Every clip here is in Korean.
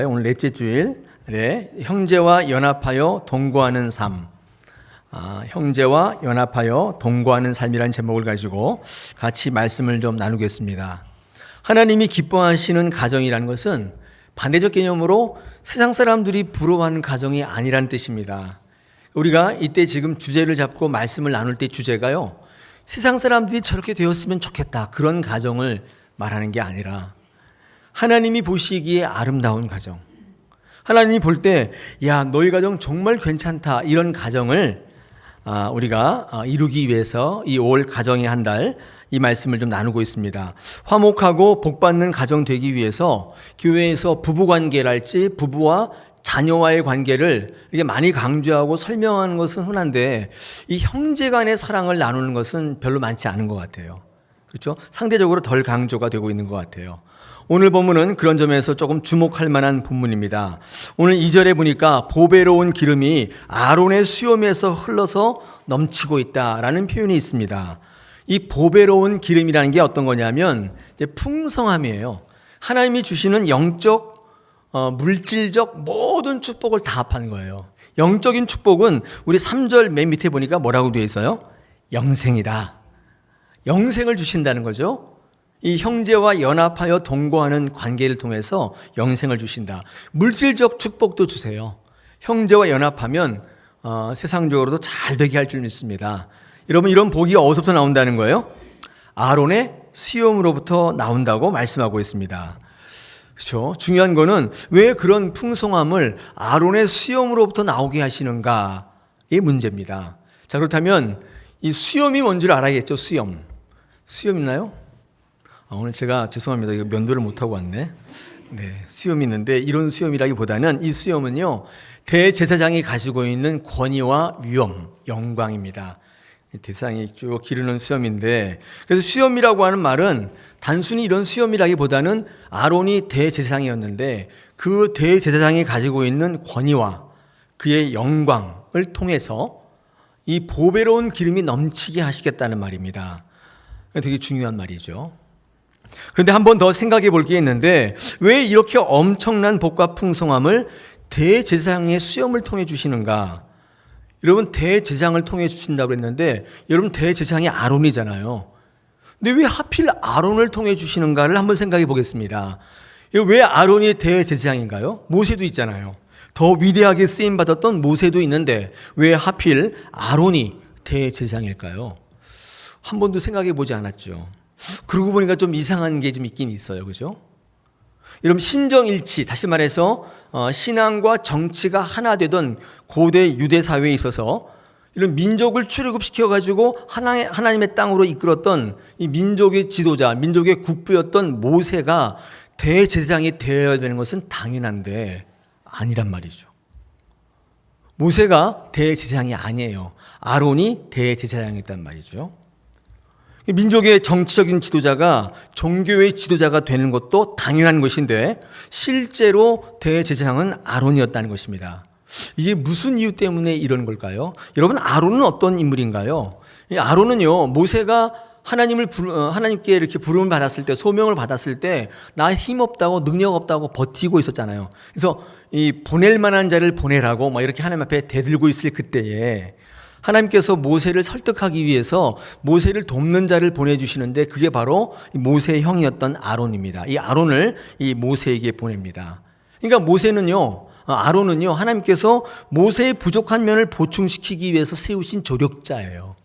오늘 넷째 주일에 형제와 연합하여 동거하는 삶, 형제와 연합하여 동거하는 삶이라는 제목을 가지고 같이 말씀을 좀 나누겠습니다. 하나님이 기뻐하시는 가정이라는 것은 반대적 개념으로 세상 사람들이 부러워하는 가정이 아니라는 뜻입니다. 우리가 이때 지금 주제를 잡고 말씀을 나눌 때 주제가요, 세상 사람들이 저렇게 되었으면 좋겠다, 그런 가정을 말하는 게 아니라 하나님이 보시기에 아름다운 가정, 하나님이 볼 때 야, 너희 가정 정말 괜찮다, 이런 가정을 우리가 이루기 위해서 이 5월 가정의 한 달 이 말씀을 좀 나누고 있습니다. 화목하고 복받는 가정 되기 위해서 교회에서 부부관계랄지 부부와 자녀와의 관계를 이렇게 많이 강조하고 설명하는 것은 흔한데, 이 형제 간의 사랑을 나누는 것은 별로 많지 않은 것 같아요. 그렇죠? 상대적으로 덜 강조가 되고 있는 것 같아요. 오늘 본문은 그런 점에서 조금 주목할 만한 본문입니다. 오늘 2절에 보니까 보배로운 기름이 아론의 수염에서 흘러서 넘치고 있다라는 표현이 있습니다. 이 보배로운 기름이라는 게 어떤 거냐면 이제 풍성함이에요. 하나님이 주시는 영적, 물질적 모든 축복을 다 합한 거예요. 영적인 축복은 우리 3절 맨 밑에 보니까 뭐라고 되어 있어요? 영생이다. 영생을 주신다는 거죠. 이 형제와 연합하여 동거하는 관계를 통해서 영생을 주신다. 물질적 축복도 주세요. 형제와 연합하면 세상적으로도 잘 되게 할 줄 믿습니다. 여러분, 이런 복이 어디서부터 나온다는 거예요? 아론의 수염으로부터 나온다고 말씀하고 있습니다. 그렇죠? 중요한 거는 왜 그런 풍성함을 아론의 수염으로부터 나오게 하시는가의 문제입니다. 자, 그렇다면 이 수염이 뭔 줄 알아야겠죠? 수염 있나요? 오늘 제가 죄송합니다. 이거 면도를 못하고 왔네. 네, 수염이 있는데 이런 수염이라기보다는 이 수염은요, 대제사장이 가지고 있는 권위와 위엄, 영광입니다. 대상이 쭉 기르는 수염인데, 그래서 수염이라고 하는 말은 단순히 이런 수염이라기보다는 아론이 대제사장이었는데 그 대제사장이 가지고 있는 권위와 그의 영광을 통해서 이 보배로운 기름이 넘치게 하시겠다는 말입니다. 되게 중요한 말이죠. 그런데 한 번 더 생각해 볼 게 있는데, 왜 이렇게 엄청난 복과 풍성함을 대제사장의 수염을 통해 주시는가? 여러분, 대제사장을 통해 주신다고 했는데, 여러분, 대제사장이 아론이잖아요. 근데 왜 하필 아론을 통해 주시는가를 한번 생각해 보겠습니다. 왜 아론이 대제사장인가요? 모세도 있잖아요. 더 위대하게 쓰임받았던 모세도 있는데 왜 하필 아론이 대제사장일까요? 한 번도 생각해 보지 않았죠. 그러고 보니까 좀 이상한 게 좀 있긴 있어요. 그죠? 여러분, 신정일치, 다시 말해서 신앙과 정치가 하나 되던 고대 유대 사회에 있어서 이런 민족을 출애굽시켜가지고 하나님의 땅으로 이끌었던 이 민족의 지도자, 민족의 국부였던 모세가 대제사장이 되어야 되는 것은 당연한데 아니란 말이죠. 모세가 대제사장이 아니에요. 아론이 대제사장이었단 말이죠. 민족의 정치적인 지도자가 종교의 지도자가 되는 것도 당연한 것인데 실제로 대제사장은 아론이었다는 것입니다. 이게 무슨 이유 때문에 이런 걸까요? 여러분, 아론은 어떤 인물인가요? 아론은요, 모세가 하나님께 이렇게 부름을 받았을 때, 소명을 받았을 때 나 힘없다고, 능력 없다고 버티고 있었잖아요. 그래서 이 보낼 만한 자를 보내라고 막 이렇게 하나님 앞에 대들고 있을 그때에 하나님께서 모세를 설득하기 위해서 모세를 돕는 자를 보내주시는데, 그게 바로 모세의 형이었던 아론입니다. 이 아론을 이 모세에게 보냅니다. 그러니까 아론은요, 하나님께서 모세의 부족한 면을 보충시키기 위해서 세우신 조력자예요.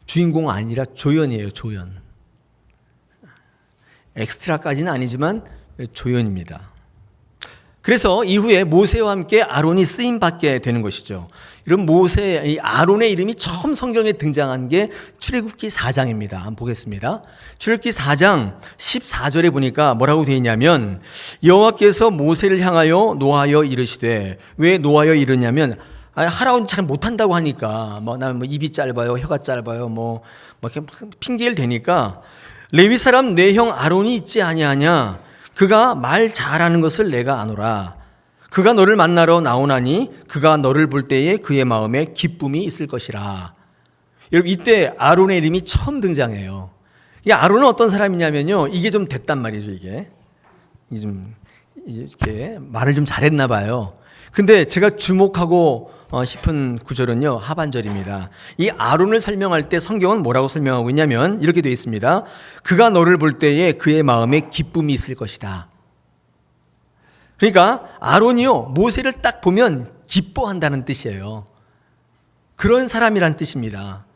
주인공 아니라 조연이에요, 조연. 엑스트라까지는 아니지만 조연입니다. 그래서 이후에 모세와 함께 아론이 쓰임받게 되는 것이죠. 이런 이 아론의 이름이 처음 성경에 등장한 게 출애굽기 4장입니다. 한번 보겠습니다. 출애굽기 4장 14절에 보니까 뭐라고 되어 있냐면, 여호와께서 모세를 향하여 노하여 이르시되, 왜 노하여 이르냐면 하라고 잘 못한다고 하니까, 나는 입이 짧아요, 혀가 짧아요, 이렇게 핑계를 대니까, 레위 사람 내 형 아론이 있지 아니하냐? 그가 말 잘하는 것을 내가 아노라. 그가 너를 만나러 나오나니 그가 너를 볼 때에 그의 마음에 기쁨이 있을 것이라. 여러분, 이때 아론의 이름이 처음 등장해요. 이 아론은 어떤 사람이냐면요, 이게 좀 됐단 말이죠. 이게 좀 이렇게 말을 좀 잘했나 봐요. 근데 제가 주목하고 싶은 구절은요, 하반절입니다. 이 아론을 설명할 때 성경은 뭐라고 설명하고 있냐면 이렇게 되어 있습니다. 그가 너를 볼 때에 그의 마음에 기쁨이 있을 것이다. 그러니까 아론이요, 모세를 딱 보면 기뻐한다는 뜻이에요. 그런 사람이란 뜻입니다.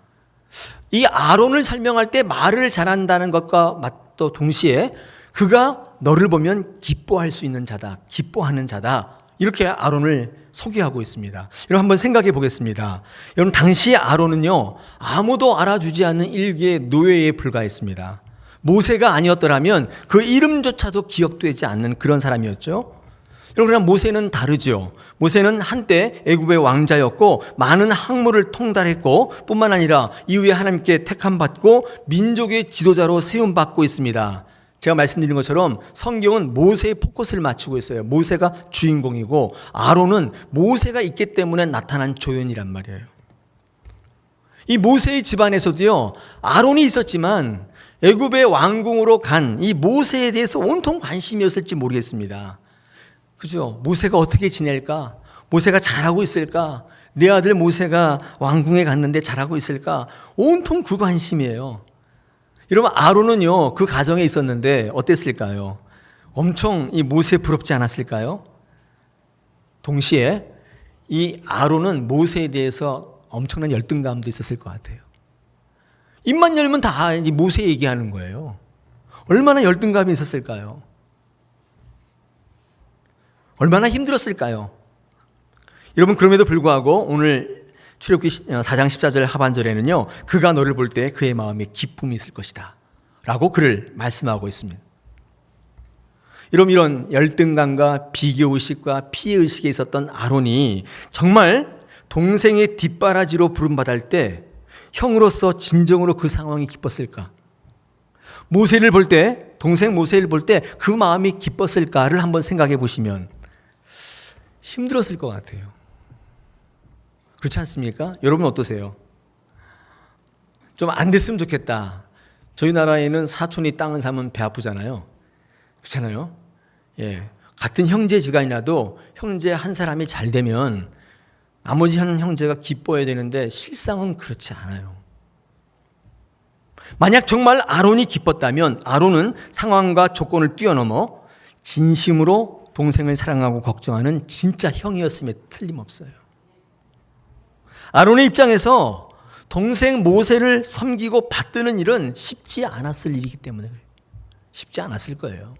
이 아론을 설명할 때 말을 잘한다는 것과 또 동시에 그가 너를 보면 기뻐할 수 있는 자다, 기뻐하는 자다, 이렇게 아론을 소개하고 있습니다. 여러분 한번 생각해 보겠습니다. 여러분 당시 아론은요, 아무도 알아주지 않는 일개의 노예에 불과했습니다. 모세가 아니었더라면 그 이름조차도 기억되지 않는 그런 사람이었죠. 그러나 모세는 다르죠. 모세는 한때 애굽의 왕자였고 많은 학문을 통달했고 뿐만 아니라 이후에 하나님께 택함받고 민족의 지도자로 세움받고 있습니다. 제가 말씀드린 것처럼 성경은 모세의 포커스를 맞추고 있어요. 모세가 주인공이고 아론은 모세가 있기 때문에 나타난 조연이란 말이에요. 이 모세의 집안에서도요, 아론이 있었지만 애굽의 왕궁으로 간 이 모세에 대해서 온통 관심이었을지 모르겠습니다. 그죠? 모세가 어떻게 지낼까? 모세가 잘하고 있을까? 내 아들 모세가 왕궁에 갔는데 잘하고 있을까? 온통 그 관심이에요. 여러분 아론은요, 그 가정에 있었는데 어땠을까요? 엄청 이 모세 부럽지 않았을까요? 동시에 이 아론은 모세에 대해서 엄청난 열등감도 있었을 것 같아요. 입만 열면 다 모세 얘기하는 거예요. 얼마나 열등감이 있었을까요? 얼마나 힘들었을까요? 여러분 그럼에도 불구하고 오늘 출애굽기 4장 14절 하반절에는요, 그가 너를 볼 때 그의 마음에 기쁨이 있을 것이다 라고 그를 말씀하고 있습니다. 여러분 이런 열등감과 비교의식과 피해의식에 있었던 아론이 정말 동생의 뒷바라지로 부름받을 때 형으로서 진정으로 그 상황이 기뻤을까? 모세를 볼 때, 동생 모세를 볼 때 그 마음이 기뻤을까를 한번 생각해 보시면 힘들었을 것 같아요. 그렇지 않습니까? 여러분 어떠세요? 좀 안 됐으면 좋겠다. 저희 나라에는 사촌이 땅을 사면 배 아프잖아요. 그렇잖아요? 예. 같은 형제지간이라도 형제 한 사람이 잘 되면 나머지 한 형제가 기뻐해야 되는데 실상은 그렇지 않아요. 만약 정말 아론이 기뻤다면 아론은 상황과 조건을 뛰어넘어 진심으로 동생을 사랑하고 걱정하는 진짜 형이었음에 틀림없어요. 아론의 입장에서 동생 모세를 섬기고 받드는 일은 쉽지 않았을 일이기 때문에 그래요. 쉽지 않았을 거예요.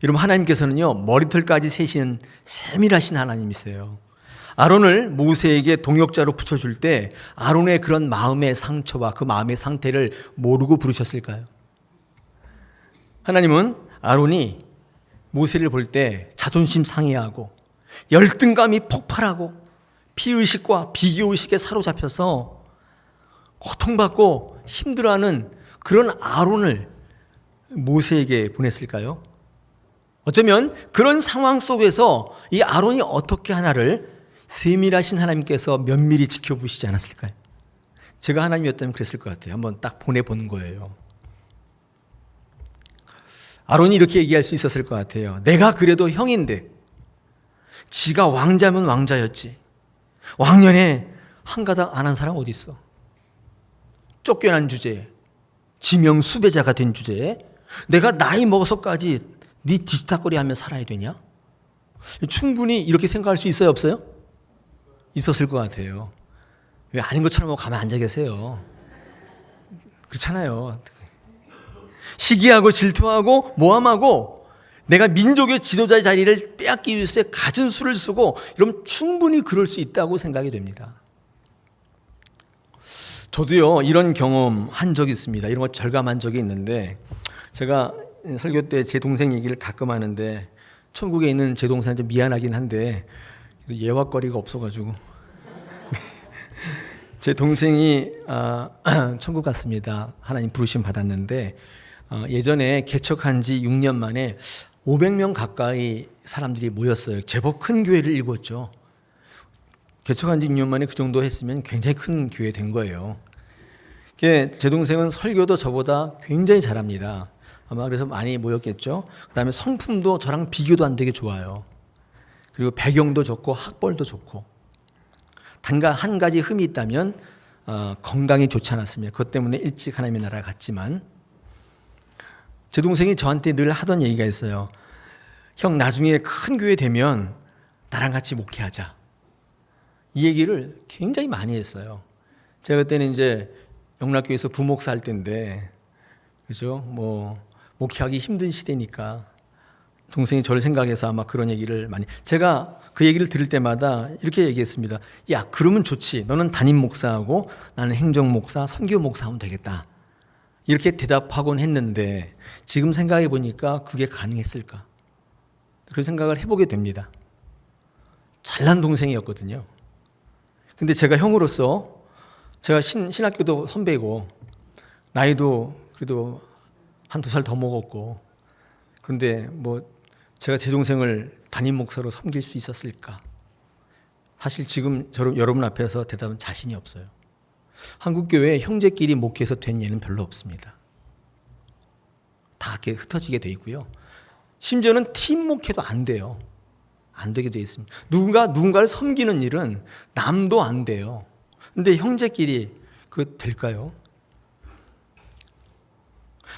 여러분 하나님께서는요, 머리털까지 세시는 세밀하신 하나님이세요. 아론을 모세에게 동역자로 붙여줄 때 아론의 그런 마음의 상처와 그 마음의 상태를 모르고 부르셨을까요? 하나님은 아론이 모세를 볼 때 자존심 상해하고 열등감이 폭발하고 피의식과 비교의식에 사로잡혀서 고통받고 힘들어하는 그런 아론을 모세에게 보냈을까요? 어쩌면 그런 상황 속에서 이 아론이 어떻게 하나를 세밀하신 하나님께서 면밀히 지켜보시지 않았을까요? 제가 하나님이었다면 그랬을 것 같아요. 한번 딱 보내보는 거예요. 아론이 이렇게 얘기할 수 있었을 것 같아요. 내가 그래도 형인데 지가 왕자면 왕자였지. 왕년에 한 가닥 안 한 사람 어디 있어? 쫓겨난 주제에, 지명 수배자가 된 주제에 내가 나이 먹어서까지 네 뒤치다거리 하며 살아야 되냐? 충분히 이렇게 생각할 수 있어요, 없어요? 있었을 것 같아요. 왜 아닌 것처럼 가만 앉아 계세요? 그렇잖아요. 시기하고 질투하고 모함하고 내가 민족의 지도자의 자리를 빼앗기 위해서 갖은 수를 쓰고 이러면 충분히 그럴 수 있다고 생각이 됩니다. 저도요 이런 경험 한 적이 있습니다. 이런 거 절감한 적이 있는데 제가 설교 때 제 동생 얘기를 가끔 하는데 천국에 있는 제 동생한테 미안하긴 한데 예화거리가 없어가지고 제 동생이 천국 갔습니다. 하나님 부르심 받았는데 예전에 개척한 지 6년 만에 500명 가까이 사람들이 모였어요. 제법 큰 교회를 일궜죠. 개척한 지 6년 만에 그 정도 했으면 굉장히 큰 교회 된 거예요. 제 동생은 설교도 저보다 굉장히 잘합니다. 아마 그래서 많이 모였겠죠. 그다음에 성품도 저랑 비교도 안 되게 좋아요. 그리고 배경도 좋고 학벌도 좋고. 단가 한 가지 흠이 있다면 건강이 좋지 않았습니다. 그것 때문에 일찍 하나님의 나라에 갔지만 제 동생이 저한테 늘 하던 얘기가 있어요. 형 나중에 큰 교회 되면 나랑 같이 목회하자. 이 얘기를 굉장히 많이 했어요. 제가 그때는 이제 영락교회에서 부목사 할 때인데, 그죠? 목회하기 힘든 시대니까 동생이 저를 생각해서 아마 그런 얘기를 많이. 제가 그 얘기를 들을 때마다 이렇게 얘기했습니다. 야, 그러면 좋지. 너는 담임 목사하고 나는 행정 목사, 선교 목사 하면 되겠다. 이렇게 대답하곤 했는데 지금 생각해 보니까 그게 가능했을까? 그런 생각을 해보게 됩니다. 잘난 동생이었거든요. 근데 제가 형으로서 제가 신학교도 선배고 나이도 그래도 한 2살 더 먹었고 그런데 제가 제 동생을 담임 목사로 섬길 수 있었을까? 사실 지금 여러분 앞에서 대답은 자신이 없어요. 한국교회 형제끼리 목회해서 된 예는 별로 없습니다. 다 이렇게 흩어지게 돼 있고요. 심지어는 팀 목회도 안 돼요. 안 되게 돼 있습니다. 누군가를 섬기는 일은 남도 안 돼요. 근데 형제끼리 될까요?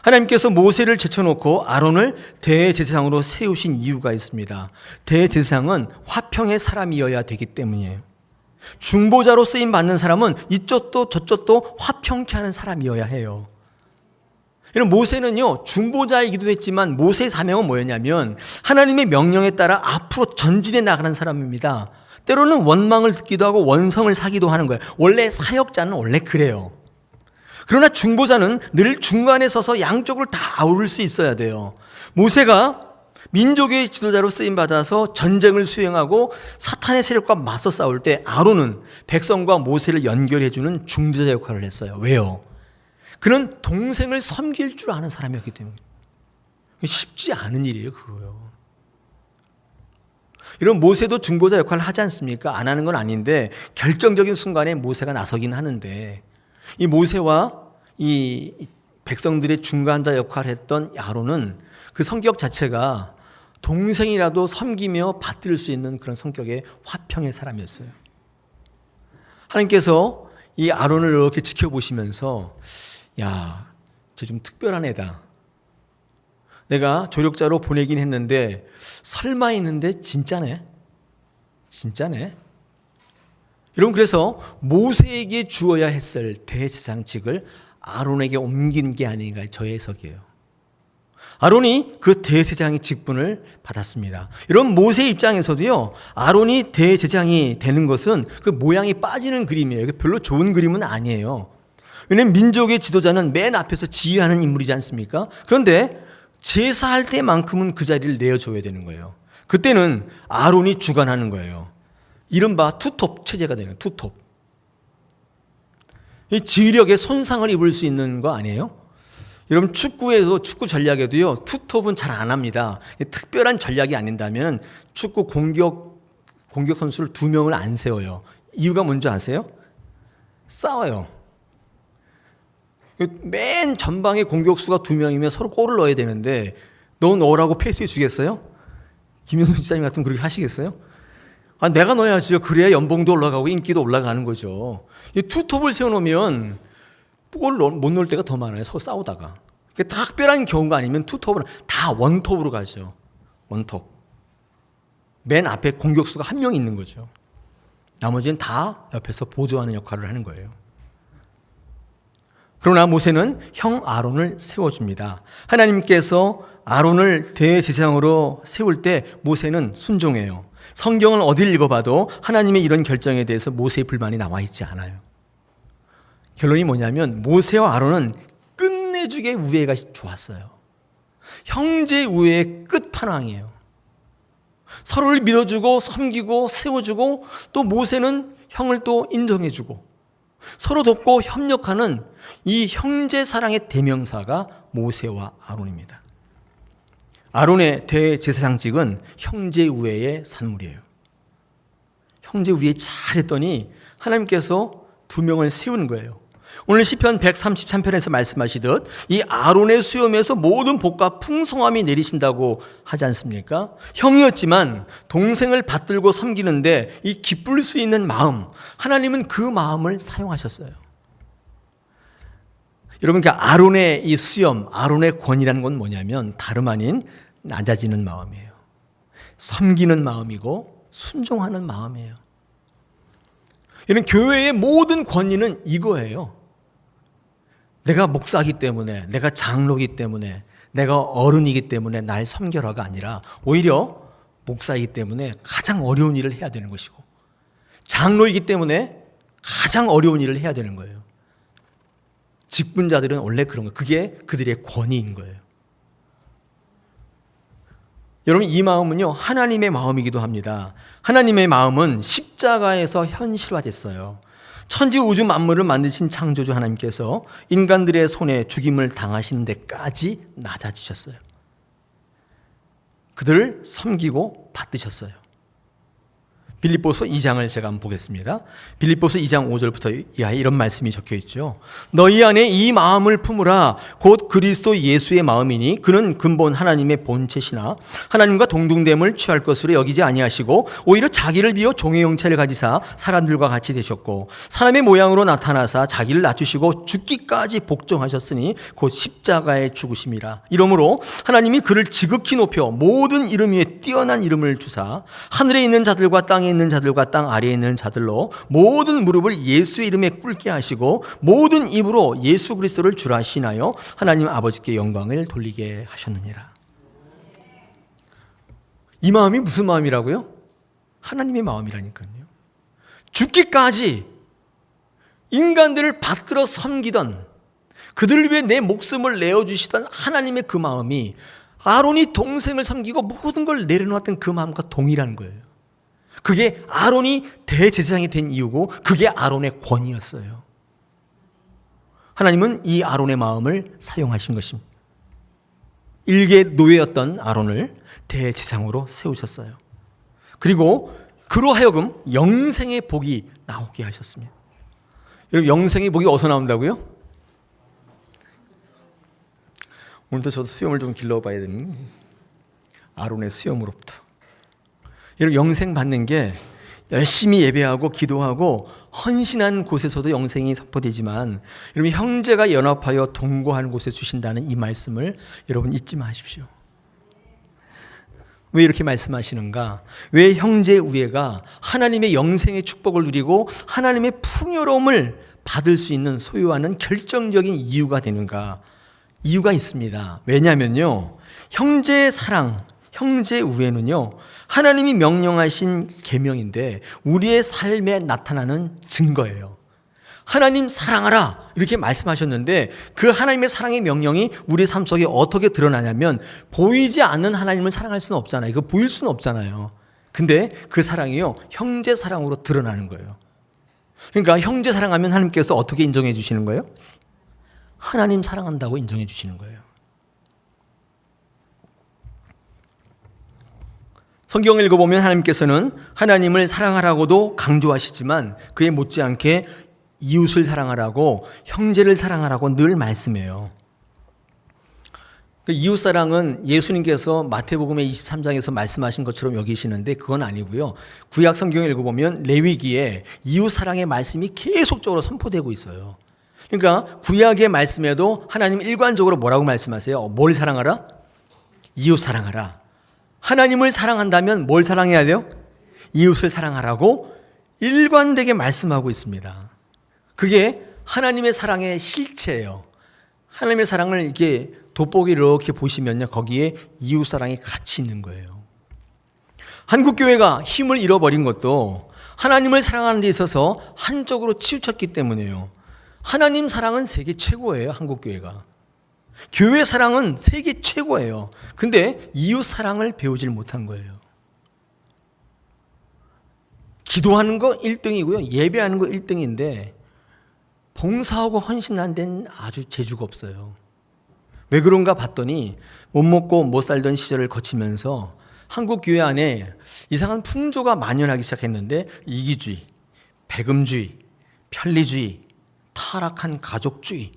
하나님께서 모세를 제쳐놓고 아론을 대제사장으로 세우신 이유가 있습니다. 대제사장은 화평의 사람이어야 되기 때문이에요. 중보자로 쓰임 받는 사람은 이쪽도 저쪽도 화평케 하는 사람이어야 해요. 이런 모세는요, 중보자이기도 했지만 모세의 사명은 뭐였냐면 하나님의 명령에 따라 앞으로 전진해 나가는 사람입니다. 때로는 원망을 듣기도 하고 원성을 사기도 하는 거예요. 원래 사역자는 원래 그래요. 그러나 중보자는 늘 중간에 서서 양쪽을 다 아우를 수 있어야 돼요. 모세가 민족의 지도자로 쓰임받아서 전쟁을 수행하고 사탄의 세력과 맞서 싸울 때 아론은 백성과 모세를 연결해주는 중재자 역할을 했어요. 왜요? 그는 동생을 섬길 줄 아는 사람이었기 때문에. 쉽지 않은 일이에요, 그거요. 이런 모세도 중보자 역할을 하지 않습니까? 안 하는 건 아닌데 결정적인 순간에 모세가 나서긴 하는데 이 모세와 이 백성들의 중간자 역할을 했던 아론은 그 성격 자체가 동생이라도 섬기며 받들 수 있는 그런 성격의 화평의 사람이었어요. 하나님께서 이 아론을 이렇게 지켜보시면서 야, 쟤 좀 특별한 애다. 내가 조력자로 보내긴 했는데 설마 했는데 진짜네. 진짜네. 여러분 그래서 모세에게 주어야 했을 대제사장직을 아론에게 옮긴 게 아닌가 저의 해석이에요. 아론이 그 대제사장의 직분을 받았습니다. 여러분 모세 입장에서도요. 아론이 대제사장이 되는 것은 그 모양이 빠지는 그림이에요. 별로 좋은 그림은 아니에요. 왜냐하면 민족의 지도자는 맨 앞에서 지휘하는 인물이지 않습니까? 그런데 제사할 때만큼은 그 자리를 내어줘야 되는 거예요. 그때는 아론이 주관하는 거예요. 이른바 투톱 체제가 되는 투톱. 이 지휘력에 손상을 입을 수 있는 거 아니에요? 여러분 축구에서 축구 전략에도요 투톱은 잘 안 합니다. 특별한 전략이 아닌다면 축구 공격 선수를 2명을 안 세워요. 이유가 뭔지 아세요? 싸워요. 맨 전방에 공격수가 2명이면 서로 골을 넣어야 되는데 너 넣으라고 패스해 주겠어요? 김현수 지사님 같으면 그렇게 하시겠어요? 내가 넣어야지요. 그래야 연봉도 올라가고 인기도 올라가는 거죠. 이 투톱을 세워놓으면 골을 못 넣을 때가 더 많아요. 서로 싸우다가. 특별한 경우가 아니면 투톱은 다 원톱으로 가죠. 원톱. 맨 앞에 공격수가 1명 있는 거죠. 나머지는 다 옆에서 보조하는 역할을 하는 거예요. 그러나 모세는 형 아론을 세워줍니다. 하나님께서 아론을 대제사장으로 세울 때 모세는 순종해요. 성경을 어딜 읽어봐도 하나님의 이런 결정에 대해서 모세의 불만이 나와 있지 않아요. 결론이 뭐냐면 모세와 아론은 끝내주게 우애가 좋았어요. 형제 우애의 끝판왕이에요. 서로를 믿어주고 섬기고 세워주고 또 모세는 형을 또 인정해주고 서로 돕고 협력하는 이 형제 사랑의 대명사가 모세와 아론입니다. 아론의 대제사장직은 형제 우애의 산물이에요. 형제 우애 잘했더니 하나님께서 2명을 세우는 거예요. 오늘 시편 133편에서 말씀하시듯 이 아론의 수염에서 모든 복과 풍성함이 내리신다고 하지 않습니까? 형이었지만 동생을 받들고 섬기는데 이 기쁠 수 있는 마음, 하나님은 그 마음을 사용하셨어요. 여러분, 그 아론의 이 수염, 아론의 권이라는 건 뭐냐면 다름 아닌 낮아지는 마음이에요. 섬기는 마음이고 순종하는 마음이에요. 이런 교회의 모든 권위는 이거예요. 내가 목사이기 때문에, 내가 장로이기 때문에, 내가 어른이기 때문에 날 섬겨라가 아니라 오히려 목사이기 때문에 가장 어려운 일을 해야 되는 것이고, 장로이기 때문에 가장 어려운 일을 해야 되는 거예요. 직분자들은 원래 그런 거예요. 그게 그들의 권위인 거예요. 여러분, 이 마음은요, 하나님의 마음이기도 합니다. 하나님의 마음은 십자가에서 현실화됐어요. 천지 우주 만물을 만드신 창조주 하나님께서 인간들의 손에 죽임을 당하시는 데까지 낮아지셨어요. 그들을 섬기고 받드셨어요. 빌립보서 2장을 제가 한번 보겠습니다. 빌립보서 2장 5절부터 이하에 이런 말씀이 적혀 있죠. 너희 안에 이 마음을 품으라. 곧 그리스도 예수의 마음이니 그는 근본 하나님의 본체시나 하나님과 동등됨을 취할 것으로 여기지 아니하시고 오히려 자기를 비워 종의 형체를 가지사 사람들과 같이 되셨고 사람의 모양으로 나타나사 자기를 낮추시고 죽기까지 복종하셨으니 곧 십자가의 죽으심이라. 이러므로 하나님이 그를 지극히 높여 모든 이름 위에 뛰어난 이름을 주사 하늘에 있는 자들과 땅에 있는 자들과 땅 아래에 있는 자들로 모든 무릎을 예수의 이름에 꿇게 하시고 모든 입으로 예수 그리스도를 주라 하시나요 하나님 아버지께 영광을 돌리게 하셨느니라. 이 마음이 무슨 마음이라고요? 하나님의 마음이라니까요. 죽기까지 인간들을 받들어 섬기던, 그들을 위해 내 목숨을 내어주시던 하나님의 그 마음이 아론이 동생을 섬기고 모든 걸 내려놓았던 그 마음과 동일한 거예요. 그게 아론이 대제사장이 된 이유고 그게 아론의 권위였어요. 하나님은 이 아론의 마음을 사용하신 것입니다. 일개 노예였던 아론을 대제사장으로 세우셨어요. 그리고 그로 하여금 영생의 복이 나오게 하셨습니다. 여러분, 영생의 복이 어디서 나온다고요? 오늘도 저도 수염을 좀 길러봐야 되는 아론의 수염으로부터. 여러분, 영생 받는 게 열심히 예배하고 기도하고 헌신한 곳에서도 영생이 선포되지만 여러분, 형제가 연합하여 동거하는 곳에 주신다는 이 말씀을 여러분 잊지 마십시오. 왜 이렇게 말씀하시는가? 왜 형제 우애가 하나님의 영생의 축복을 누리고 하나님의 풍요로움을 받을 수 있는 소유하는 결정적인 이유가 되는가? 이유가 있습니다. 왜냐하면요, 형제의 사랑, 형제 우애는요, 하나님이 명령하신 계명인데 우리의 삶에 나타나는 증거예요. 하나님 사랑하라 이렇게 말씀하셨는데 그 하나님의 사랑의 명령이 우리 삶 속에 어떻게 드러나냐면 보이지 않는 하나님을 사랑할 수는 없잖아요. 이거 보일 수는 없잖아요. 근데 그 사랑이요, 형제 사랑으로 드러나는 거예요. 그러니까 형제 사랑하면 하나님께서 어떻게 인정해 주시는 거예요? 하나님 사랑한다고 인정해 주시는 거예요. 성경을 읽어보면 하나님께서는 하나님을 사랑하라고도 강조하시지만 그에 못지않게 이웃을 사랑하라고, 형제를 사랑하라고 늘 말씀해요. 이웃사랑은 예수님께서 마태복음의 23장에서 말씀하신 것처럼 여기시는데 그건 아니고요. 구약 성경을 읽어보면 레위기에 이웃사랑의 말씀이 계속적으로 선포되고 있어요. 그러니까 구약의 말씀에도 하나님 일관적으로 뭐라고 말씀하세요? 뭘 사랑하라? 이웃 사랑하라. 하나님을 사랑한다면 뭘 사랑해야 돼요? 이웃을 사랑하라고 일관되게 말씀하고 있습니다. 그게 하나님의 사랑의 실체예요. 하나님의 사랑을 이렇게 돋보기를 이렇게 보시면요, 거기에 이웃 사랑이 같이 있는 거예요. 한국교회가 힘을 잃어버린 것도 하나님을 사랑하는 데 있어서 한쪽으로 치우쳤기 때문이에요. 하나님 사랑은 세계 최고예요. 한국교회가. 교회 사랑은 세계 최고예요. 근데 이웃 사랑을 배우질 못한 거예요. 기도하는 거 1등이고요. 예배하는 거 1등인데 봉사하고 헌신하는 데는 아주 재주가 없어요. 왜 그런가 봤더니 못 먹고 못 살던 시절을 거치면서 한국 교회 안에 이상한 풍조가 만연하기 시작했는데 이기주의, 배금주의, 편리주의, 타락한 가족주의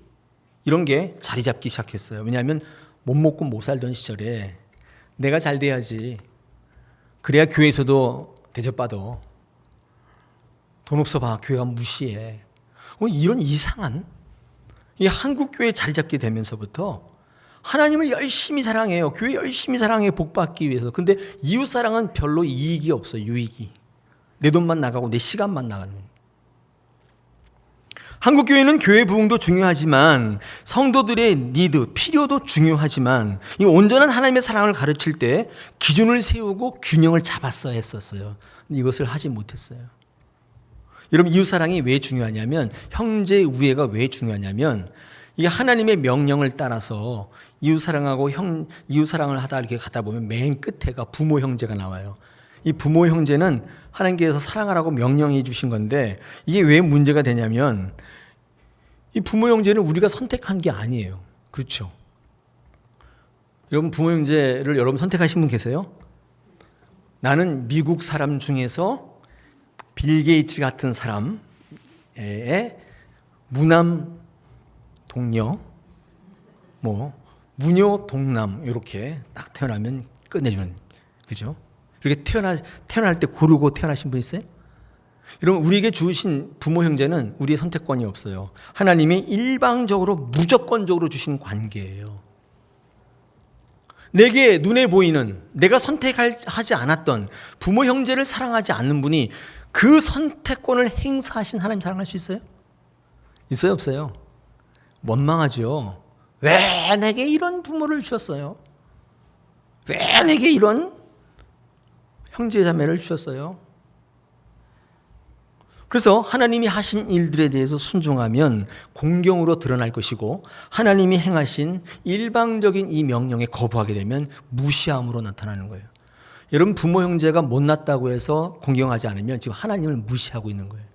이런 게 자리 잡기 시작했어요. 왜냐하면 못 먹고 못 살던 시절에 내가 잘 돼야지. 그래야 교회에서도 대접받아. 돈 없어 봐. 교회가 무시해. 이런 이상한 이 한국 교회에 자리 잡게 되면서부터 하나님을 열심히 사랑해요. 교회 열심히 사랑해 복 받기 위해서. 근데 이웃 사랑은 별로 이익이 없어요. 유익이. 내 돈만 나가고 내 시간만 나가는. 한국 교회는 교회 부흥도 중요하지만 성도들의 니드, 필요도 중요하지만 이 온전한 하나님의 사랑을 가르칠 때 기준을 세우고 균형을 잡았어야 했었어요. 근데 이것을 하지 못했어요. 여러분, 이웃사랑이 왜 중요하냐면, 형제 우애가 왜 중요하냐면, 이게 하나님의 명령을 따라서 이웃사랑하고 이웃사랑을 하다 이렇게 가다 보면 맨 끝에가 부모 형제가 나와요. 이 부모 형제는 하나님께서 사랑하라고 명령해 주신 건데, 이게 왜 문제가 되냐면, 이 부모 형제는 우리가 선택한 게 아니에요. 그렇죠? 여러분, 부모 형제를 여러분 선택하신 분 계세요? 나는 미국 사람 중에서 빌 게이츠 같은 사람의 무남 동녀, 무녀 동남 이렇게 딱 태어나면 끝내주는, 그죠? 이렇게 태어날 때 고르고 태어나신 분 있어요? 여러분, 우리에게 주신 부모 형제는 우리의 선택권이 없어요. 하나님이 일방적으로 무조건적으로 주신 관계예요. 내게 눈에 보이는 내가 선택하지 않았던 부모 형제를 사랑하지 않는 분이 그 선택권을 행사하신 하나님 사랑할 수 있어요? 있어요, 없어요? 원망하죠. 왜 내게 이런 부모를 주셨어요? 왜 내게 이런 형제 자매를 주셨어요? 그래서 하나님이 하신 일들에 대해서 순종하면 공경으로 드러날 것이고, 하나님이 행하신 일방적인 이 명령에 거부하게 되면 무시함으로 나타나는 거예요. 여러분, 부모 형제가 못났다고 해서 공경하지 않으면 지금 하나님을 무시하고 있는 거예요.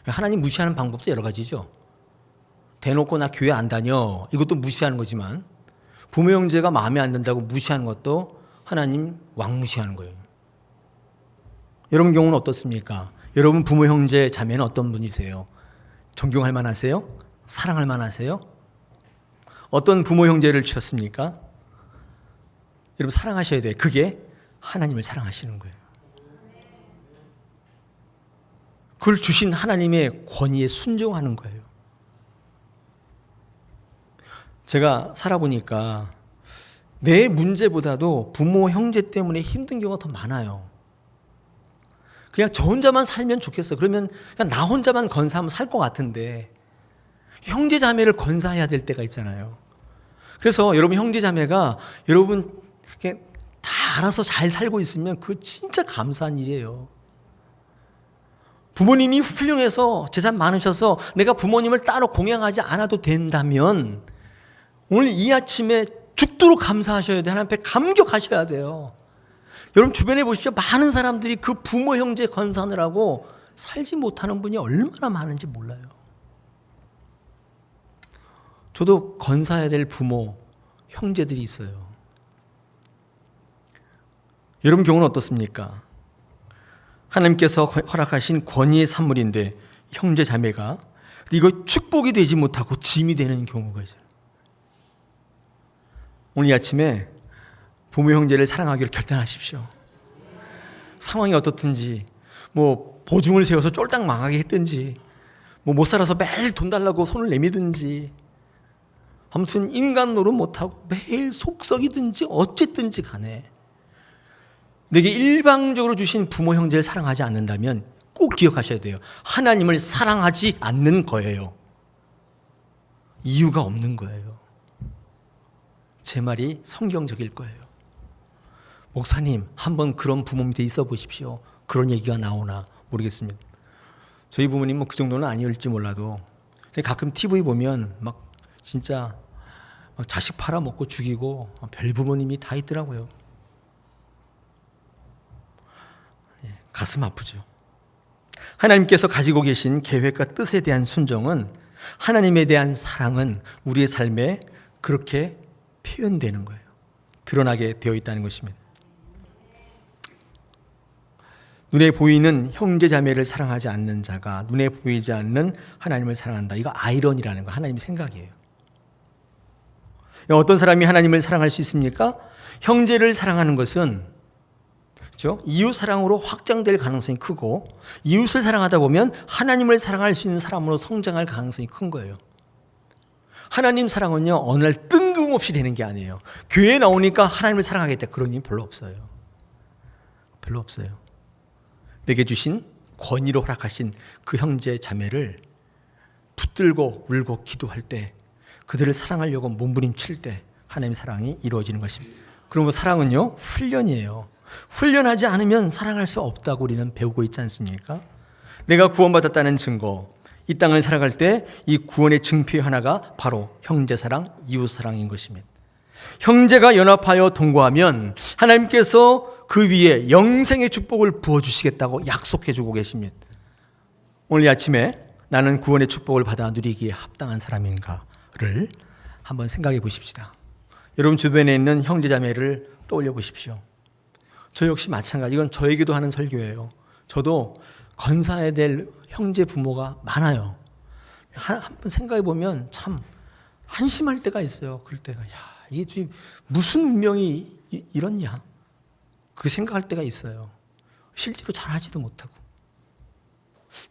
하나님 무시하는 방법도 여러 가지죠. 대놓고 나 교회 안 다녀, 이것도 무시하는 거지만, 부모 형제가 마음에 안 든다고 무시하는 것도 하나님 왕무시하는 거예요. 여러분 경우는 어떻습니까? 여러분 부모 형제 자매는 어떤 분이세요? 존경할 만하세요? 사랑할 만하세요? 어떤 부모 형제를 주셨습니까? 여러분 사랑하셔야 돼요. 그게 하나님을 사랑하시는 거예요. 그걸 주신 하나님의 권위에 순종하는 거예요. 제가 살아보니까 내 문제보다도 부모 형제 때문에 힘든 경우가 더 많아요. 그냥 저 혼자만 살면 좋겠어. 그러면 그냥 나 혼자만 건사하면 살 것 같은데 형제 자매를 건사해야 될 때가 있잖아요. 그래서 여러분 형제 자매가 여러분 다 알아서 잘 살고 있으면 그거 진짜 감사한 일이에요. 부모님이 훌륭해서 재산 많으셔서 내가 부모님을 따로 공양하지 않아도 된다면 오늘 이 아침에 죽도록 감사하셔야 돼요. 하나님 앞에 감격하셔야 돼요. 여러분 주변에 보시죠. 많은 사람들이 그 부모 형제 건사하느라고 살지 못하는 분이 얼마나 많은지 몰라요. 저도 건사해야 될 부모, 형제들이 있어요. 여러분 경우는 어떻습니까? 하나님께서 허락하신 권위의 산물인데 형제 자매가 이거 축복이 되지 못하고 짐이 되는 경우가 있어요. 오늘 이 아침에 부모 형제를 사랑하기로 결단하십시오. 상황이 어떻든지 보증을 세워서 쫄딱 망하게 했든지 못 살아서 매일 돈 달라고 손을 내미든지 아무튼 인간 노릇 못하고 매일 속썩이든지 어쨌든지 간에 내게 일방적으로 주신 부모 형제를 사랑하지 않는다면 꼭 기억하셔야 돼요. 하나님을 사랑하지 않는 거예요. 이유가 없는 거예요. 제 말이 성경적일 거예요. 목사님, 한번 그런 부모 밑에 있어 보십시오. 그런 얘기가 나오나 모르겠습니다. 저희 부모님은 그 정도는 아니었을지 몰라도 가끔 TV 보면 진짜 자식 팔아먹고 죽이고 별 부모님이 다 있더라고요. 가슴 아프죠. 하나님께서 가지고 계신 계획과 뜻에 대한 순종은, 하나님에 대한 사랑은 우리의 삶에 그렇게 표현되는 거예요. 드러나게 되어 있다는 것입니다. 눈에 보이는 형제 자매를 사랑하지 않는 자가 눈에 보이지 않는 하나님을 사랑한다. 이거 아이러니라는 거, 하나님의 생각이에요. 어떤 사람이 하나님을 사랑할 수 있습니까? 형제를 사랑하는 것은 그렇죠? 이웃 사랑으로 확장될 가능성이 크고, 이웃을 사랑하다 보면 하나님을 사랑할 수 있는 사람으로 성장할 가능성이 큰 거예요. 하나님 사랑은요, 어느 날 뜬금없이 되는 게 아니에요. 교회에 나오니까 하나님을 사랑하겠다, 그런 일 별로 없어요. 별로 없어요. 내게 주신 권위로 허락하신 그 형제 자매를 붙들고 울고 기도할 때, 그들을 사랑하려고 몸부림칠 때 하나님의 사랑이 이루어지는 것입니다. 그리고 사랑은요, 훈련이에요. 훈련하지 않으면 사랑할 수 없다고 우리는 배우고 있지 않습니까? 내가 구원받았다는 증거, 이 땅을 살아갈 때 이 구원의 증표 하나가 바로 형제사랑, 이웃사랑인 것입니다. 형제가 연합하여 동거하면 하나님께서 그 위에 영생의 축복을 부어주시겠다고 약속해주고 계십니다. 오늘 이 아침에 나는 구원의 축복을 받아 누리기에 합당한 사람인가를 한번 생각해 보십시다. 여러분 주변에 있는 형제자매를 떠올려 보십시오. 저 역시 마찬가지. 이건 저에게도 하는 설교예요. 저도 건사해야 될 형제 부모가 많아요. 한번 생각해 보면 참 한심할 때가 있어요. 그럴 때가, 야, 이게 무슨 운명이 이렇냐, 그렇게 생각할 때가 있어요. 실제로 잘하지도 못하고.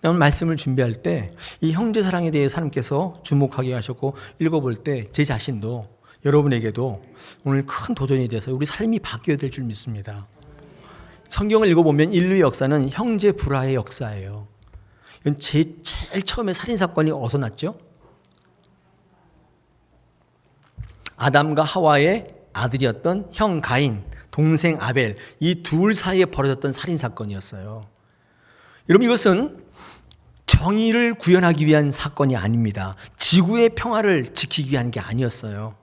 오늘 말씀을 준비할 때 이 형제 사랑에 대해서 하나님께서 주목하게 하셨고, 읽어볼 때 제 자신도, 여러분에게도 오늘 큰 도전이 돼서 우리 삶이 바뀌어야 될 줄 믿습니다. 성경을 읽어보면 인류의 역사는 형제 불화의 역사예요. 제일 처음에 살인사건이 어디서 났죠? 아담과 하와의 아들이었던 형 가인, 동생 아벨, 이 둘 사이에 벌어졌던 살인사건이었어요. 여러분, 이것은 정의를 구현하기 위한 사건이 아닙니다. 지구의 평화를 지키기 위한 게 아니었어요.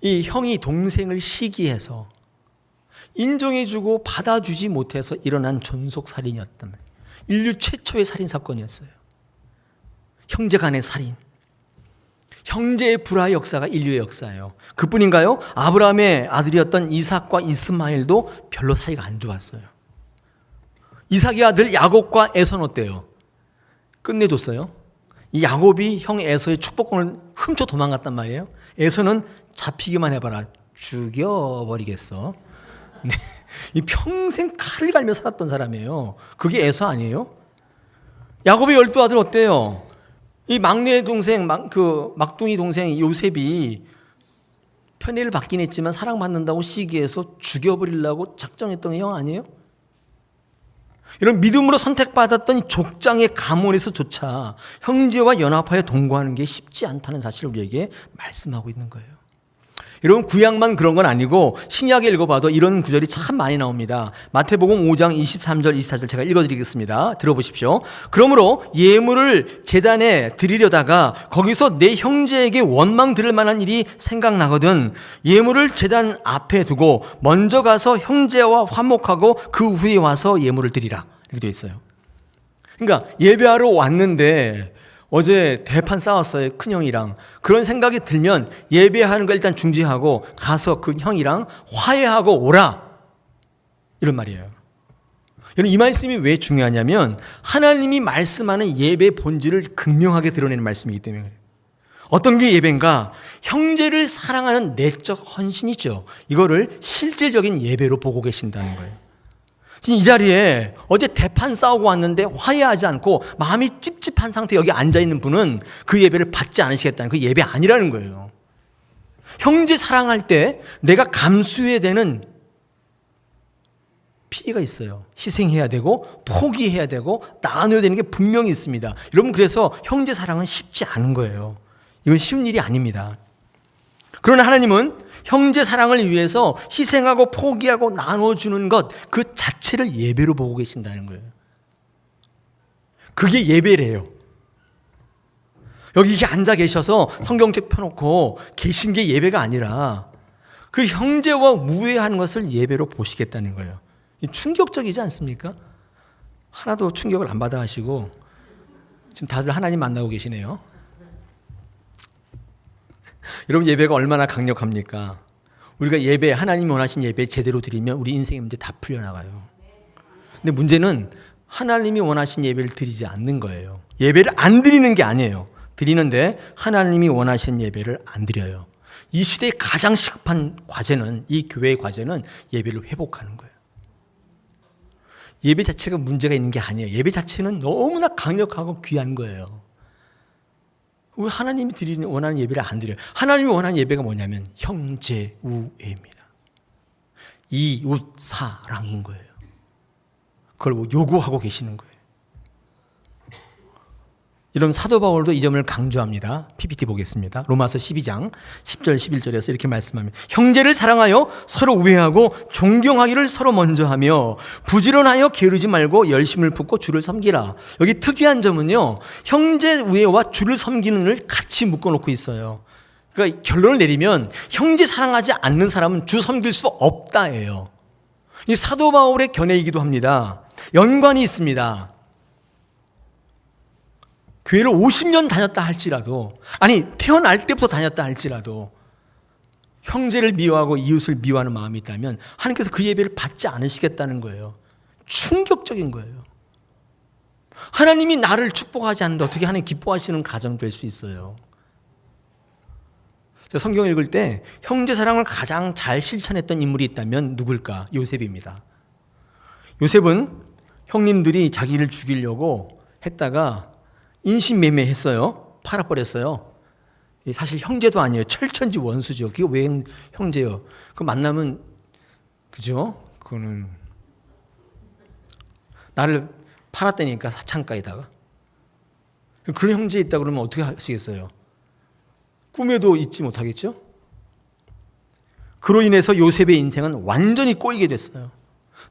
이 형이 동생을 시기해서 인정해주고 받아주지 못해서 일어난 존속살인이었단 말이에요. 인류 최초의 살인사건이었어요. 형제 간의 살인. 형제의 불화 역사가 인류의 역사예요. 그뿐인가요? 아브라함의 아들이었던 이삭과 이스마엘도 별로 사이가 안 좋았어요. 이삭의 아들 야곱과 에서는 어때요? 끝내줬어요. 이 야곱이 형 에서의 축복권을 훔쳐 도망갔단 말이에요. 에서는 잡히기만 해봐라, 죽여버리겠어. 네. 이 평생 칼을 갈며 살았던 사람이에요. 그게 에서 아니에요? 야곱의 12아들 어때요? 이 막내 동생, 막둥이 동생 요셉이 편애를 받긴 했지만 사랑받는다고 시기해서 죽여버리려고 작정했던 형 아니에요? 이런 믿음으로 선택받았던 족장의 가문에서조차 형제와 연합하여 동거하는 게 쉽지 않다는 사실을 우리에게 말씀하고 있는 거예요. 여러분, 구약만 그런 건 아니고 신약에 읽어봐도 이런 구절이 참 많이 나옵니다. 마태복음 5장 23절 24절 제가 읽어드리겠습니다. 들어보십시오. 그러므로 예물을 제단에 드리려다가 거기서 내 형제에게 원망 들을 만한 일이 생각나거든 예물을 제단 앞에 두고 먼저 가서 형제와 화목하고 그 후에 와서 예물을 드리라, 이렇게 되어 있어요. 그러니까 예배하러 왔는데 어제 대판 싸웠어요, 큰형이랑. 그런 생각이 들면 예배하는 거 일단 중지하고 가서 그 형이랑 화해하고 오라, 이런 말이에요. 여러분, 이 말씀이 왜 중요하냐면 하나님이 말씀하는 예배의 본질을 극명하게 드러내는 말씀이기 때문에 그래요. 어떤 게 예배인가? 형제를 사랑하는 내적 헌신이죠. 이거를 실질적인 예배로 보고 계신다는 거예요. 이 자리에 어제 대판 싸우고 왔는데 화해하지 않고 마음이 찝찝한 상태에 여기 앉아있는 분은 그 예배를 받지 않으시겠다는, 그 예배 아니라는 거예요. 형제 사랑할 때 내가 감수해야 되는 피해가 있어요. 희생해야 되고 포기해야 되고 나눠야 되는 게 분명히 있습니다. 여러분, 그래서 형제 사랑은 쉽지 않은 거예요. 이건 쉬운 일이 아닙니다. 그러나 하나님은 형제 사랑을 위해서 희생하고 포기하고 나눠주는 것 그 자체를 예배로 보고 계신다는 거예요. 그게 예배래요. 여기 이렇게 앉아 계셔서 성경책 펴놓고 계신 게 예배가 아니라 그 형제와 우애하는 것을 예배로 보시겠다는 거예요. 충격적이지 않습니까? 하나도 충격을 안 받아 하시고 지금 다들 하나님 만나고 계시네요. 여러분, 예배가 얼마나 강력합니까? 우리가 예배, 하나님이 원하신 예배 제대로 드리면 우리 인생의 문제 다 풀려나가요. 근데 문제는 하나님이 원하신 예배를 드리지 않는 거예요. 예배를 안 드리는 게 아니에요. 드리는데 하나님이 원하신 예배를 안 드려요. 이 시대의 가장 시급한 과제는, 이 교회의 과제는 예배를 회복하는 거예요. 예배 자체가 문제가 있는 게 아니에요. 예배 자체는 너무나 강력하고 귀한 거예요. 왜 하나님이 원하는 예배를 안 드려요? 하나님이 원하는 예배가 뭐냐면 형제우애입니다. 이웃 사랑인 거예요. 그걸 요구하고 계시는 거예요. 이런 사도 바울도 이 점을 강조합니다. PPT 보겠습니다. 로마서 12장 10절 11절에서 이렇게 말씀합니다. 형제를 사랑하여 서로 우애하고 존경하기를 서로 먼저 하며 부지런하여 게으르지 말고 열심을 붓고 주를 섬기라. 여기 특이한 점은요, 형제 우애와 주를 섬기는을 같이 묶어놓고 있어요. 그러니까 결론을 내리면 형제 사랑하지 않는 사람은 주 섬길 수 없다예요. 이 사도 바울의 견해이기도 합니다. 연관이 있습니다. 교회를 50년 다녔다 할지라도, 아니 태어날 때부터 다녔다 할지라도 형제를 미워하고 이웃을 미워하는 마음이 있다면 하나님께서 그 예배를 받지 않으시겠다는 거예요. 충격적인 거예요. 하나님이 나를 축복하지 않는데 어떻게 하나님 기뻐하시는 가정 될 수 있어요? 제가 성경 읽을 때 형제 사랑을 가장 잘 실천했던 인물이 있다면 누굴까? 요셉입니다. 요셉은 형님들이 자기를 죽이려고 했다가 인신매매했어요. 팔아버렸어요. 사실 형제도 아니에요. 철천지 원수죠. 그게 왜 형제요? 그 만나면, 그죠? 그거는 나를 팔았다니까, 사창가에다가. 그런 형제 있다 그러면 어떻게 하시겠어요? 꿈에도 잊지 못하겠죠? 그로 인해서 요셉의 인생은 완전히 꼬이게 됐어요.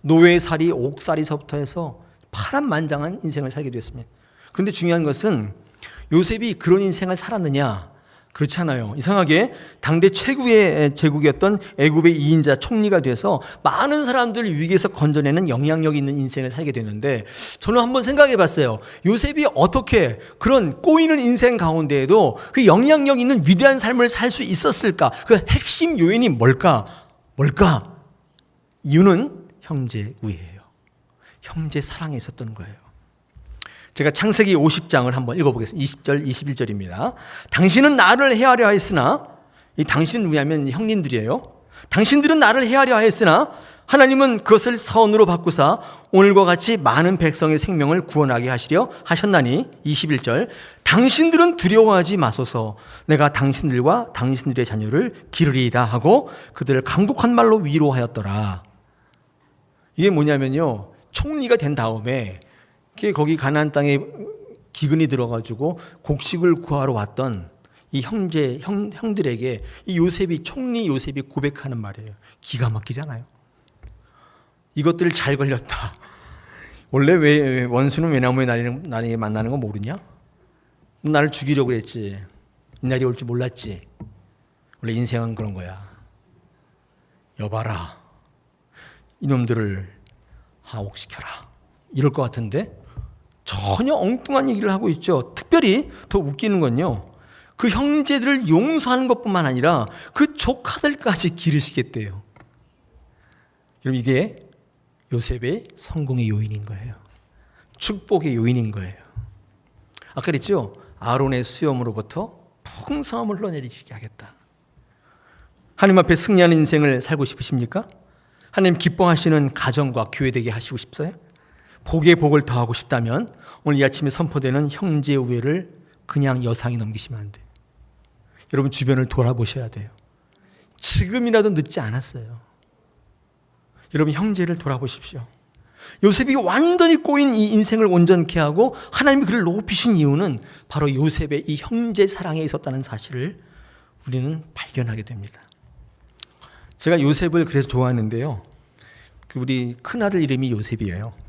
노예살이, 옥살이서부터 해서 파란만장한 인생을 살게 됐습니다. 그런데 중요한 것은 요셉이 그런 인생을 살았느냐? 그렇잖아요. 이상하게 당대 최고의 제국이었던 애굽의 2인자 총리가 돼서 많은 사람들을 위기에서 건져내는 영향력 있는 인생을 살게 되는데, 저는 한번 생각해 봤어요. 요셉이 어떻게 그런 꼬이는 인생 가운데에도 그 영향력 있는 위대한 삶을 살 수 있었을까? 그 핵심 요인이 뭘까? 이유는 형제 우애예요. 형제 사랑에 있었던 거예요. 제가 창세기 50장을 한번 읽어보겠습니다. 20절, 21절입니다. 당신은 나를 해하려 하였으나, 이 당신은 누구냐면 형님들이에요. 당신들은 나를 해하려 하였으나 하나님은 그것을 선으로 바꾸사 오늘과 같이 많은 백성의 생명을 구원하게 하시려 하셨나니, 21절, 당신들은 두려워하지 마소서. 내가 당신들과 당신들의 자녀를 기르리이다 하고 그들을 강국한 말로 위로하였더라. 이게 뭐냐면요, 총리가 된 다음에 거기 가나안 땅에 기근이 들어가지고 곡식을 구하러 왔던 이 형들에게 이 요셉이, 총리 요셉이 고백하는 말이에요. 기가 막히잖아요. 이것들을 잘 걸렸다. 원래 왜 원수는 외나무에 나에게 만나는 거 모르냐? 나를 죽이려고 그랬지. 이 날이 올 줄 몰랐지. 원래 인생은 그런 거야. 여봐라, 이놈들을 하옥시켜라. 이럴 것 같은데 전혀 엉뚱한 얘기를 하고 있죠. 특별히 더 웃기는 건요, 그 형제들을 용서하는 것뿐만 아니라 그 조카들까지 기르시겠대요. 여러분, 이게 요셉의 성공의 요인인 거예요. 축복의 요인인 거예요. 아까 그랬죠? 아론의 수염으로부터 풍성함을 흘러내리게 하겠다. 하나님 앞에 승리하는 인생을 살고 싶으십니까? 하나님 기뻐하시는 가정과 교회 되게 하시고 싶어요? 복에 복을 더하고 싶다면 오늘 이 아침에 선포되는 형제 우애를 그냥 여상히 넘기시면 안 돼요. 여러분, 주변을 돌아보셔야 돼요. 지금이라도 늦지 않았어요. 여러분, 형제를 돌아보십시오. 요셉이 완전히 꼬인 이 인생을 온전케 하고 하나님이 그를 높이신 이유는 바로 요셉의 이 형제 사랑에 있었다는 사실을 우리는 발견하게 됩니다. 제가 요셉을 그래서 좋아하는데요, 우리 큰아들 이름이 요셉이에요.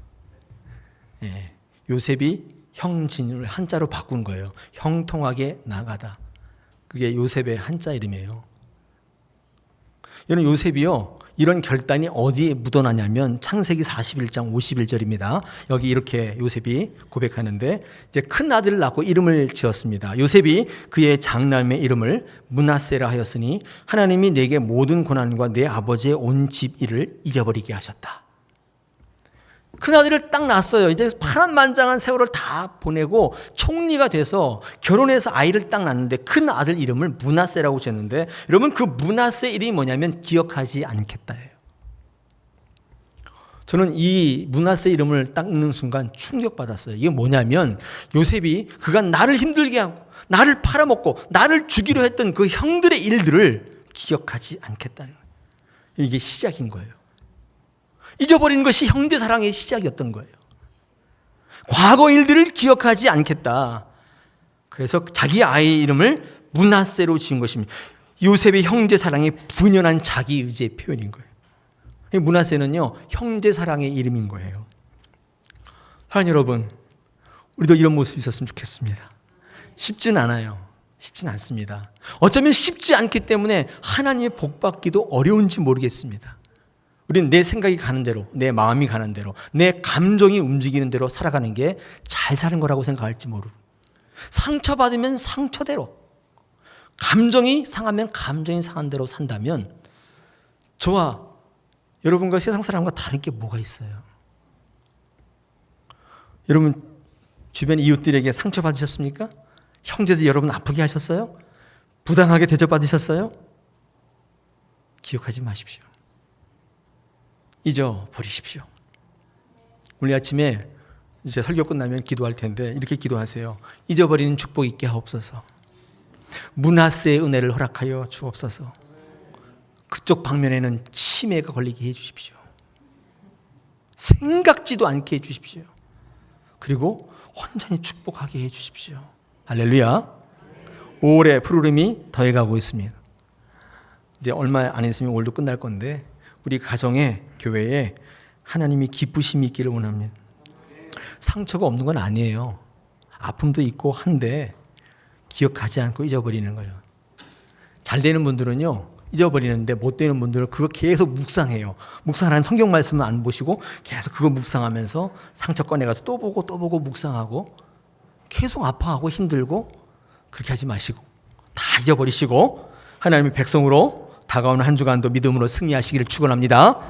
예, 요셉이 형진을 한자로 바꾼 거예요. 형통하게 나가다. 그게 요셉의 한자 이름이에요. 여러분, 요셉이요, 이런 결단이 어디에 묻어나냐면 창세기 41장 51절입니다. 여기 이렇게 요셉이 고백하는데, 이제 큰 아들을 낳고 이름을 지었습니다. 요셉이 그의 장남의 이름을 므낫세라 하였으니 하나님이 내게 모든 고난과 내 아버지의 온 집 일을 잊어버리게 하셨다. 큰아들을 딱 낳았어요. 이제 파란만장한 세월을 다 보내고 총리가 돼서 결혼해서 아이를 딱 낳았는데 큰아들 이름을 므낫세라고 지었는데, 여러분 그 므낫세 이름이 뭐냐면 기억하지 않겠다예요. 저는 이 므낫세 이름을 딱 읽는 순간 충격받았어요. 이게 뭐냐면 요셉이 그간 나를 힘들게 하고 나를 팔아먹고 나를 죽이려 했던 그 형들의 일들을 기억하지 않겠다는 거예요. 이게 시작인 거예요. 잊어버리는 것이 형제 사랑의 시작이었던 거예요. 과거 일들을 기억하지 않겠다. 그래서 자기 아이의 이름을 므낫세로 지은 것입니다. 요셉의 형제 사랑에 분연한 자기 의지의 표현인 거예요. 므낫세는요, 형제 사랑의 이름인 거예요. 사랑하는 여러분, 우리도 이런 모습이 있었으면 좋겠습니다. 쉽진 않아요. 쉽진 않습니다. 어쩌면 쉽지 않기 때문에 하나님의 복 받기도 어려운지 모르겠습니다. 우리는 내 생각이 가는 대로, 내 마음이 가는 대로, 내 감정이 움직이는 대로 살아가는 게 잘 사는 거라고 생각할지 모르고, 상처받으면 상처대로, 감정이 상하면 감정이 상한 대로 산다면 저와 여러분과 세상 사람과 다른 게 뭐가 있어요? 여러분 주변 이웃들에게 상처받으셨습니까? 형제들 여러분 아프게 하셨어요? 부당하게 대접받으셨어요? 기억하지 마십시오. 잊어버리십시오. 오늘 아침에 이제 설교 끝나면 기도할 텐데 이렇게 기도하세요. 잊어버리는 축복 있게 하옵소서. 므낫세의 은혜를 허락하여 주옵소서. 그쪽 방면에는 치매가 걸리게 해주십시오. 생각지도 않게 해주십시오. 그리고 온전히 축복하게 해주십시오. 할렐루야. 5월에 푸르름이 더해가고 있습니다. 이제 얼마 안 있으면 올도 끝날 건데 우리 가정에, 교회에 하나님이 기쁘심이 있기를 원합니다. 상처가 없는 건 아니에요. 아픔도 있고 한데 기억하지 않고 잊어버리는 거예요. 잘 되는 분들은요, 잊어버리는데 못 되는 분들은 그거 계속 묵상해요. 묵상하는 성경 말씀을 안 보시고 계속 그거 묵상하면서 상처 꺼내가서 또 보고 묵상하고 계속 아파하고 힘들고, 그렇게 하지 마시고 다 잊어버리시고 하나님의 백성으로 다가오는 한 주간도 믿음으로 승리하시기를 축원합니다.